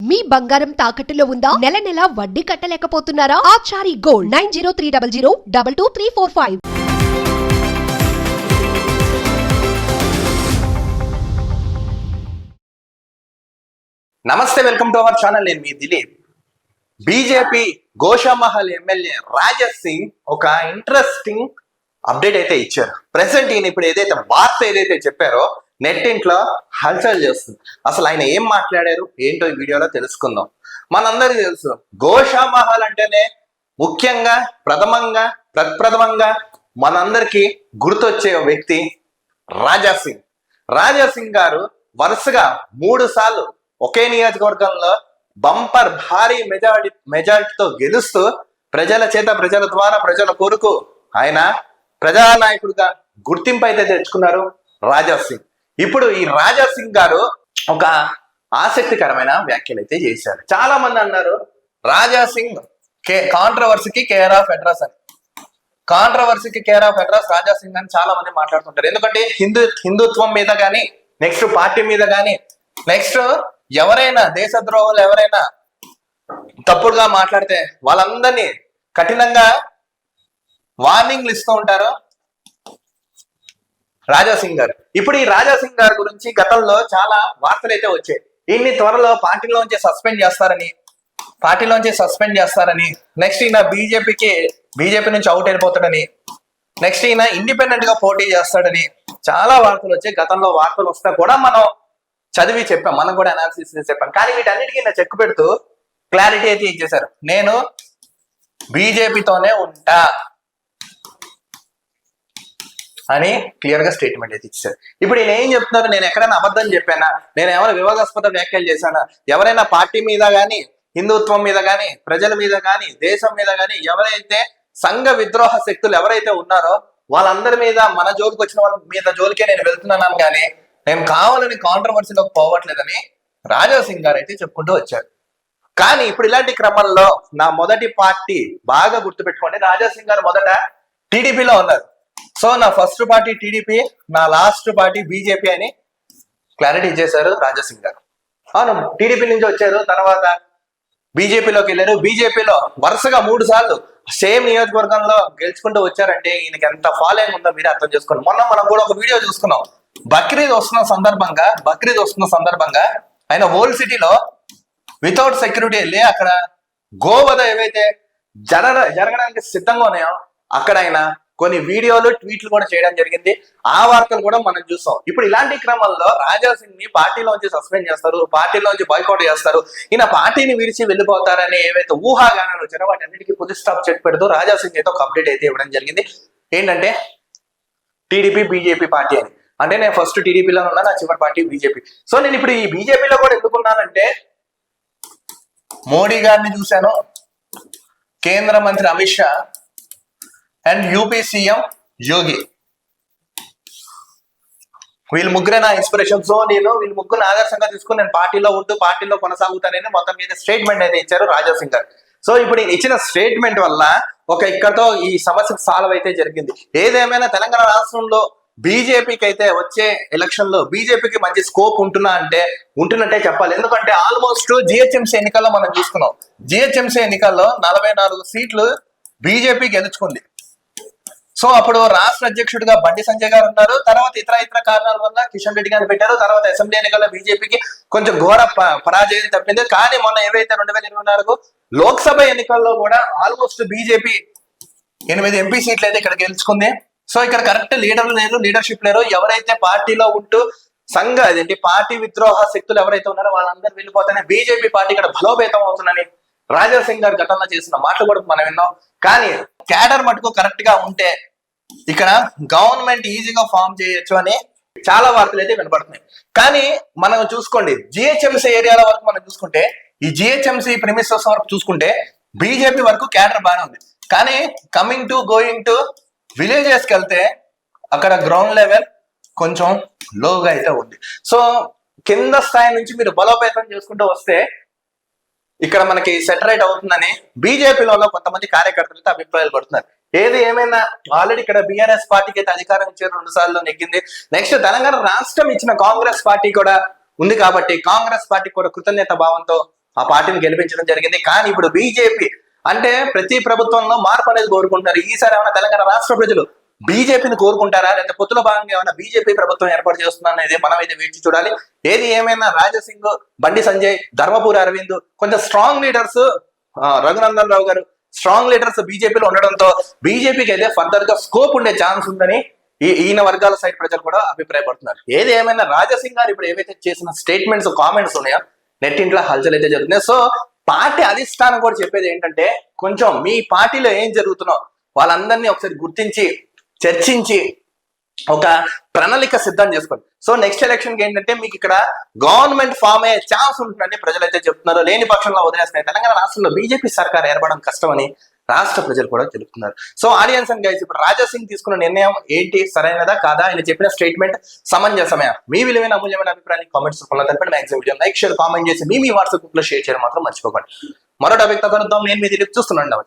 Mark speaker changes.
Speaker 1: మీ బంగారం తాకట్టులో ఉందా? నెల నెల వడ్డీ కట్టలేకపోతున్నారా? ఆచారి గోల్డ్ 9030022345.
Speaker 2: నమస్తే, వెల్కమ్ టు అవర్ ఛానల్. నేను మీ దిలీప్. బీజేపీ గోషామహల్ ఎమ్మెల్యే రాజా సింగ్ ఒక ఇంట్రెస్టింగ్ అప్డేట్ అయితే ఇచ్చారు. ప్రెసెంట్ ఈయన ఇప్పుడు ఏదైతే వార్త ఏదైతే చెప్పారో నెట్ ఇంట్లో హల్చల్ చేస్తుంది. అసలు ఆయన ఏం మాట్లాడారు ఏంటో ఈ వీడియోలో తెలుసుకుందాం. మనందరికీ తెలుసు, గోషామహల్ అంటేనే ముఖ్యంగా ప్రప్రథమంగా మనందరికీ గుర్తొచ్చే వ్యక్తి రాజా సింగ్. రాజా సింగ్ గారు వరుసగా 3 సార్లు ఒకే నియోజకవర్గంలో బంపర్ భారీ మెజారిటీతో గెలుస్తూ ప్రజల ద్వారా ప్రజల కొరకు ఆయన ప్రజానాయకుడిగా గుర్తింపు అయితే తెచ్చుకున్నారు రాజా సింగ్. ఇప్పుడు ఈ రాజా సింగ్ గారు ఒక ఆసక్తికరమైన వ్యాఖ్యలు అయితే చేశారు. చాలా మంది అన్నారు Raja Singh కాంట్రవర్సీకి care of address అని. కాంట్రవర్సీకి care of address Raja Singh అని చాలా మంది మాట్లాడుతుంటారు. ఎందుకంటే హిందుత్వం మీద కానీ, నెక్స్ట్ పార్టీ మీద కానీ, నెక్స్ట్ ఎవరైనా దేశద్రోహులు ఎవరైనా తప్పుడుగా మాట్లాడితే వాళ్ళందరినీ కఠినంగా వార్నింగ్లు ఇస్తూ ఉంటారు రాజా సింగ్ గారు. ఇప్పుడు ఈ రాజా సింగ్ గారి గురించి గతంలో చాలా వార్తలు అయితే వచ్చాయి. ఈయన్ని త్వరలో పార్టీలోంచి సస్పెండ్ చేస్తారని, నెక్స్ట్ ఈయన బీజేపీ నుంచి అవుట్ అయిపోతాడని, నెక్స్ట్ ఈయన ఇండిపెండెంట్ గా పోటీ చేస్తాడని చాలా వార్తలు వచ్చాయి. గతంలో వార్తలు వస్తా కూడా మనం చదివి చెప్పాం, మనం కూడా అనాలిసిస్ చెప్పాం. కానీ వీటన్నిటికీ నా చెక్ పెడుతూ క్లారిటీ అయితే ఇచ్చేశారు. నేను బీజేపీతోనే ఉంటా అని క్లియర్ గా స్టేట్మెంట్ అయితే ఇచ్చారు. ఇప్పుడు ఈయన ఏం చెప్తున్నారు, నేను ఎక్కడైనా అబద్ధం చెప్పానా, నేను ఏమైనా వివాదాస్పద వ్యాఖ్యలు చేశానా, ఎవరైనా పార్టీ మీద కానీ, హిందుత్వం మీద కానీ, ప్రజల మీద కానీ, దేశం మీద కానీ ఎవరైతే సంఘ విద్రోహ శక్తులు ఎవరైతే ఉన్నారో వాళ్ళందరి మీద మన జోలికి వచ్చిన వాళ్ళ మీద జోలికే నేను వెళ్తున్నాను కానీ నేను కావాలని కాంట్రవర్సీలోకి పోవట్లేదని రాజా సింగ్ గారు అయితే చెప్పుకుంటూ వచ్చారు. కానీ ఇప్పుడు ఇలాంటి క్రమంలో నా మొదటి పార్టీ బాగా గుర్తుపెట్టుకోండి, రాజా సింగ్ గారు మొదట టీడీపీలో ఉన్నారు. సో నా ఫస్ట్ పార్టీ టీడీపీ, నా లాస్ట్ పార్టీ బీజేపీ అని క్లారిటీ ఇచ్చేశారు రాజా సింగ్ గారు. అవును, టీడీపీ నుంచి వచ్చారు, తర్వాత బీజేపీలోకి వెళ్ళారు. బీజేపీలో వరుసగా 3 సార్లు సేమ్ నియోజకవర్గంలో గెలుచుకుంటూ వచ్చారంటే ఈయనకి ఎంత ఫాలోయింగ్ ఉందో మీరు అర్థం చేసుకోండి. మొన్న మనం కూడా ఒక వీడియో చూసుకున్నాం. బక్రీద్ వస్తున్న సందర్భంగా ఆయన ఓల్డ్ సిటీలో వితౌట్ సెక్యూరిటీ వెళ్ళి అక్కడ గోవధ ఏవైతే జరగడానికి సిద్ధంగా ఉన్నాయో అక్కడ ఆయన కొన్ని వీడియోలు, ట్వీట్లు కూడా చేయడం జరిగింది. ఆ వార్తలు కూడా మనం చూసాం. ఇప్పుడు ఇలాంటి క్రమంలో రాజా సింగ్ ని పార్టీలోంచి సస్పెండ్ చేస్తారు, పార్టీలోంచి బాయ్కాట్ చేస్తారు, ఈయన పార్టీని విడిచి వెళ్ళిపోతారని ఏవైతే ఊహాగానాలు వచ్చారో వాటన్నిటికీ పులి స్టాప్ చెక్ పెడుతూ రాజా సింగ్ అయితే ఒక అప్డేట్ అయితే ఇవ్వడం జరిగింది. ఏంటంటే టీడీపీ బీజేపీ పార్టీ అని. అంటే నేను ఫస్ట్ టీడీపీలో ఉన్నా, నా చివరి పార్టీ బీజేపీ. సో నేను ఇప్పుడు ఈ బీజేపీలో కూడా ఎందుకున్నానంటే మోడీ గారిని చూశాను, కేంద్ర మంత్రి Amit Shah and UP CM Yogi, వీళ్ళు ముగ్గురే నా ఇన్స్పిరేషన్. సో నేను వీళ్ళు ముగ్గురు ఆదర్శంగా తీసుకుని నేను పార్టీలో ఉంటూ పార్టీలో కొనసాగుతానని మొత్తం మీద స్టేట్మెంట్ అయితే ఇచ్చారు రాజా సింగ్ గారు. సో ఇప్పుడు ఇచ్చిన స్టేట్మెంట్ వల్ల ఇక్కడతో ఈ సమస్య సాల్వ్ అయితే జరిగింది. ఏదేమైనా తెలంగాణ రాష్ట్రంలో బీజేపీకి అయితే వచ్చే ఎలక్షన్ లో బీజేపీకి మంచి స్కోప్ ఉంటున్నట్టే చెప్పాలి. ఎందుకంటే ఆల్మోస్ట్ జిహెచ్ఎంసీ ఎన్నికల్లో మనం చూసుకున్నాం. జిహెచ్ఎంసీ ఎన్నికల్లో 44 సీట్లు బీజేపీ గెలుచుకుంది. సో అప్పుడు రాష్ట్ర అధ్యక్షుడిగా బండి సంజయ్ గారు ఉన్నారు. తర్వాత ఇతర కారణాల వల్ల కిషన్ రెడ్డి గారిని పెట్టారు. తర్వాత అసెంబ్లీ ఎన్నికల్లో బీజేపీకి కొంచెం ఘోర పరాజయం తప్పింది. కానీ మొన్న ఏవైతే 2024 లోక్సభ ఎన్నికల్లో కూడా ఆల్మోస్ట్ బీజేపీ 8 ఎంపీ సీట్లు అయితే ఇక్కడ గెలుచుకుంది. సో ఇక్కడ కరెక్ట్ లీడర్షిప్ లేరు. ఎవరైతే పార్టీలో ఉంటూ పార్టీ విద్రోహ శక్తులు ఎవరైతే ఉన్నారో వాళ్ళందరూ వెళ్ళిపోతానే బీజేపీ పార్టీ ఇక్కడ బలోపేతం అవుతుందని రాజా సింగ్ గారు గతంలో చేసిన మాటలు కూడా మనం విన్నాం. కానీ క్యాడర్ మటుకు కరెక్ట్ గా ఉంటే ఇక్కడ గవర్నమెంట్ ఈజీగా ఫామ్ చేయొచ్చు అని చాలా వార్తలు అయితే వినపడుతున్నాయి. కానీ మనం చూసుకోండి, జిహెచ్ఎంసీ ఏరియాల వరకు మనం చూసుకుంటే, ఈ జిహెచ్ఎంసీ ప్రిమిసెస్ వరకు చూసుకుంటే బీజేపీ వరకు క్యాడర్ బాగానే ఉంది. కానీ గోయింగ్ టు విలేజెస్ కి వెళ్తే అక్కడ గ్రౌండ్ లెవెల్ కొంచెం లోగా అయితే ఉంది. సో కింద స్థాయి నుంచి మీరు బలోపేతం చేసుకుంటూ వస్తే ఇక్కడ మనకి సెటరైట్ అవుతుందని బీజేపీలో కొంతమంది కార్యకర్తలతో అభిప్రాయాలు పడుతున్నారు. ఏది ఏమైనా ఆల్రెడీ ఇక్కడ బీఆర్ఎస్ పార్టీకి అయితే అధికారం ఇచ్చారు, 2 సార్లు నెగ్గింది. నెక్స్ట్ తెలంగాణ రాష్ట్రం ఇచ్చిన కాంగ్రెస్ పార్టీ కూడా ఉంది కాబట్టి కాంగ్రెస్ పార్టీ కూడా కృతజ్ఞత భావంతో ఆ పార్టీని గెలిపించడం జరిగింది. కానీ ఇప్పుడు బీజేపీ అంటే ప్రతి ప్రభుత్వంలో మార్పు అనేది కోరుకుంటారు. ఈసారి ఏమైనా తెలంగాణ రాష్ట్ర ప్రజలు బీజేపీని కోరుకుంటారా, లేకపోతే పొత్తుల భాగంగా ఏమైనా బీజేపీ ప్రభుత్వం ఏర్పాటు చేస్తుందా అనేది మనం అయితే వేచి చూడాలి. ఏది ఏమైనా రాజాసింగ్, బండి సంజయ్, ధర్మపురి అరవింద్, కొంచెం స్ట్రాంగ్ లీడర్స్, రఘునందన్ రావు గారు స్ట్రాంగ్ లీడర్స్ బీజేపీలో ఉండడంతో బీజేపీకి అయితే ఫర్దర్ గా స్కోప్ ఉండే ఛాన్స్ ఉందని ఈయన వర్గాల సైడ్ ప్రజలు కూడా అభిప్రాయపడుతున్నారు. ఏది ఏమైనా రాజాసింగ్ గారు ఇప్పుడు ఏవైతే చేసిన స్టేట్మెంట్స్, కామెంట్స్ ఉన్నాయో నెట్టింట్లో హల్చల్ అయితే జరుగుతున్నాయి. సో పార్టీ అధిష్టానం కూడా చెప్పేది ఏంటంటే కొంచెం మీ పార్టీలో ఏం జరుగుతుందో వాళ్ళందరినీ ఒకసారి గుర్తించి చర్చించి ఒక ప్రణాళిక సిద్ధం చేసుకోండి. సో నెక్స్ట్ ఎలక్షన్ కి ఏంటంటే మీకు ఇక్కడ గవర్నమెంట్ ఫామ్ అయ్యే ఛాన్స్ ఉంటుందని ప్రజలైతే చెప్తున్నారు. లేని పక్షంలో వదిలేస్తున్నాయి. తెలంగాణ రాష్ట్రంలో బీజేపీ సర్కార్ ఏర్పడడం కష్టమని రాష్ట్ర ప్రజలు కూడా తెలుపుతున్నారు. సో ఆడియన్స్ అండ్ గైస్, ఇప్పుడు రాజాసింగ్ తీసుకున్న నిర్ణయం ఏంటి, సరైనదా కాదా, ఆయన చెప్పిన స్టేట్మెంట్ సమంజసమే? మీ విలువైన అమూల్యమైన అభిప్రాయాన్ని కామెంట్స్ రూపంలో తెలిపండి. Maximum video like, share, comment చేసి మీ వాట్సాప్ గ్రూప్ లో షేర్ చేయడం మాత్రం మర్చిపోకండి. మరో టాపిక్ తో కలుద్దాం. నేను మీ దిలీప్, చూస్తున్నాను.